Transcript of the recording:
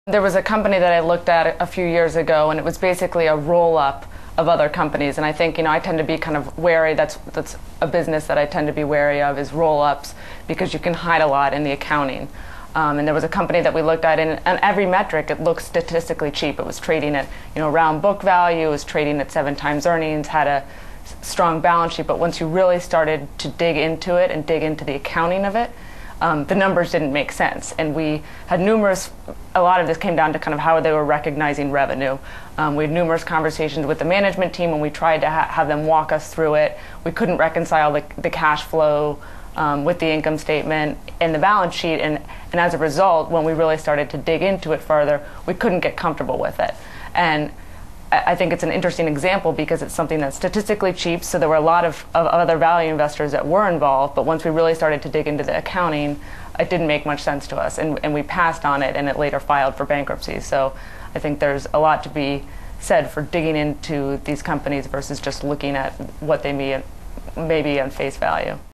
There was a company that I looked at a few years ago, and it was basically a roll-up of other companies. And I think, I tend to be kind of wary. That's a business that I tend to be wary of, is roll-ups, because you can hide a lot in the accounting. And there was a company that we looked at, and on every metric, it looked statistically cheap. It was trading at, around book value. It was trading at 7 times earnings. Had a strong balance sheet. But once you really started to dig into it and dig into the accounting of it, the numbers didn't make sense. And we had a lot of this came down to kind of how they were recognizing revenue. We had numerous conversations with the management team, and we tried to have them walk us through it. We couldn't reconcile the cash flow with the income statement and the balance sheet, and as a result, when we really started to dig into it further, we couldn't get comfortable with it. And I think it's an interesting example because it's something that's statistically cheap, so there were a lot of other value investors that were involved, but once we really started to dig into the accounting, it didn't make much sense to us, and we passed on it, and it later filed for bankruptcy. So I think there's a lot to be said for digging into these companies versus just looking at what they may be on face value.